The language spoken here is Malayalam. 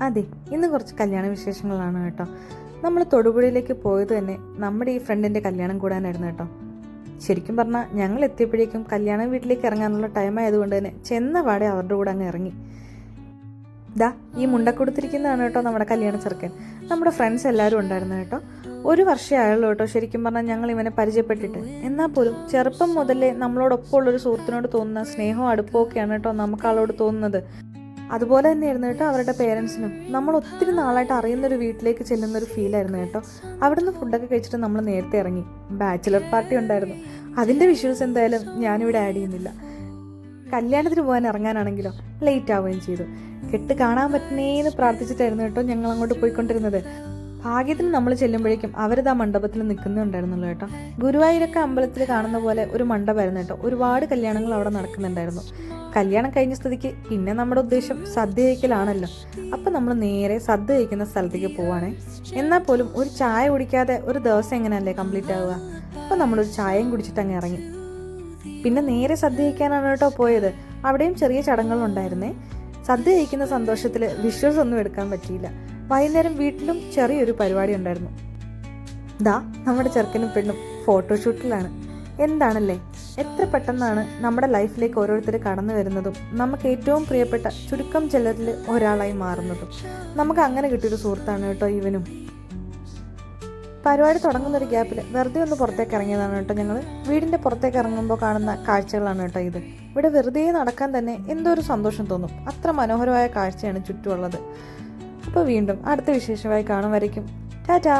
അതെ, ഇന്ന് കുറച്ച് കല്യാണ വിശേഷങ്ങളാണ് കേട്ടോ. നമ്മൾ തൊടുപുഴയിലേക്ക് പോയത് തന്നെ നമ്മുടെ ഈ ഫ്രണ്ടിൻ്റെ കല്യാണം കൂടാനായിരുന്നു കേട്ടോ. ശരിക്കും പറഞ്ഞാൽ ഞങ്ങൾ എത്തിയപ്പോഴേക്കും കല്യാണ വീട്ടിലേക്ക് ഇറങ്ങാനുള്ള ടൈം ആയതുകൊണ്ട് തന്നെ ചെന്ന പാടെ അവരുടെ കൂടെ അങ്ങ് ഇറങ്ങി. ദാ ഈ മുണ്ടക്കൊടുത്തിരിക്കുന്നതാണ് കേട്ടോ നമ്മുടെ കല്യാണ ചെറുക്കൻ. നമ്മുടെ ഫ്രണ്ട്സ് എല്ലാവരും ഉണ്ടായിരുന്നു കേട്ടോ. ഒരു വർഷമേ ആയുള്ളൂ കേട്ടോ ശരിക്കും പറഞ്ഞാൽ ഞങ്ങൾ ഇവനെ പരിചയപ്പെട്ടിട്ട്. എന്നാൽ പോലും ചെറുപ്പം മുതലേ നമ്മളോടൊപ്പം ഉള്ളൊരു സുഹൃത്തിനോട് തോന്നുന്ന സ്നേഹവും അടുപ്പവും ഒക്കെയാണ് കേട്ടോ നമുക്ക് ആളോട് തോന്നുന്നത്. അതുപോലെ തന്നെയായിരുന്നു കേട്ടോ അവരുടെ പേരൻസിനും. നമ്മൾ ഒത്തിരി നാളായിട്ട് അറിയുന്നൊരു വീട്ടിലേക്ക് ചെല്ലുന്നൊരു ഫീലായിരുന്നു കേട്ടോ. അവിടുന്ന് ഫുഡൊക്കെ കഴിച്ചിട്ട് നമ്മൾ നേരത്തെ ഇറങ്ങി. ബാച്ചിലർ പാർട്ടി ഉണ്ടായിരുന്നു. അതിൻ്റെ വിഷ്വൽസ് എന്തായാലും ഞാനിവിടെ ആഡ് ചെയ്യുന്നില്ല. കല്യാണത്തിന് പോകാൻ ഇറങ്ങാനാണെങ്കിലോ ലേറ്റ് ആവുകയും ചെയ്തു. കെട്ട് കാണാൻ പറ്റുന്നേന്ന് പ്രാർത്ഥിച്ചിട്ടായിരുന്നു കേട്ടോ ഞങ്ങൾ അങ്ങോട്ട് പോയിക്കൊണ്ടിരുന്നത്. ഭാഗ്യത്തിന് നമ്മൾ ചെല്ലുമ്പോഴേക്കും അവരിതാ മണ്ഡപത്തിൽ നിൽക്കുന്നുണ്ടായിരുന്നുള്ളൂ കേട്ടോ. ഗുരുവായൂരൊക്കെ അമ്പലത്തിൽ കാണുന്ന പോലെ ഒരു മണ്ഡപമായിരുന്നു കേട്ടോ. ഒരുപാട് കല്യാണങ്ങൾ അവിടെ നടക്കുന്നുണ്ടായിരുന്നു. കല്യാണം കഴിഞ്ഞ സ്ഥിതിക്ക് പിന്നെ നമ്മുടെ ഉദ്ദേശം സദ്യ കഴിക്കലാണല്ലോ. അപ്പം നമ്മൾ നേരെ സദ്യ കഴിക്കുന്ന സ്ഥലത്തേക്ക് പോവാണേ. എന്നാൽ പോലും ഒരു ചായ കുടിക്കാതെ ഒരു ദിവസം എങ്ങനെയല്ലേ കംപ്ലീറ്റ് ആവുക. അപ്പം നമ്മളൊരു ചായയും കുടിച്ചിട്ട് അങ്ങ് ഇറങ്ങി. പിന്നെ നേരെ സദ്യ കഴിക്കാനാണ് കേട്ടോ പോയത്. അവിടെയും ചെറിയ ചടങ്ങുകളുണ്ടായിരുന്നേ. സദ്യ കഴിക്കുന്ന സന്തോഷത്തിൽ വിഷ്വൽസ് ഒന്നും എടുക്കാൻ പറ്റിയില്ല. വൈകുന്നേരം വീട്ടിലും ചെറിയൊരു പരിപാടി ഉണ്ടായിരുന്നു. ദാ നമ്മുടെ ചെറുക്കനും പെണ്ണും ഫോട്ടോഷൂട്ടിലാണ്. എന്താണല്ലേ, എത്ര പെട്ടെന്നാണ് നമ്മുടെ ലൈഫിലേക്ക് ഓരോരുത്തർ കടന്നു വരുന്നതും നമുക്ക് ഏറ്റവും പ്രിയപ്പെട്ട ചുരുക്കം ചിലരിൽ ഒരാളായി മാറുന്നതും. നമുക്ക് അങ്ങനെ കിട്ടിയൊരു സുഹൃത്താണ് കേട്ടോ ഇവനും. പരിപാടി തുടങ്ങുന്നൊരു ഗ്യാപ്പിൽ വെറുതെ ഒന്ന് പുറത്തേക്ക് ഇറങ്ങിയതാണ് കേട്ടോ ഞങ്ങൾ. വീടിൻ്റെ പുറത്തേക്ക് ഇറങ്ങുമ്പോൾ കാണുന്ന കാഴ്ചകളാണ് കേട്ടോ ഇത്. ഇവിടെ വെറുതെ നടക്കാൻ തന്നെ എന്തോ ഒരു സന്തോഷം തോന്നും. അത്ര മനോഹരമായ കാഴ്ചയാണ് ചുറ്റുമുള്ളത്. അപ്പോൾ വീണ്ടും അടുത്ത വിശേഷമായി കാണും വരയ്ക്കും ടാറ്റാ.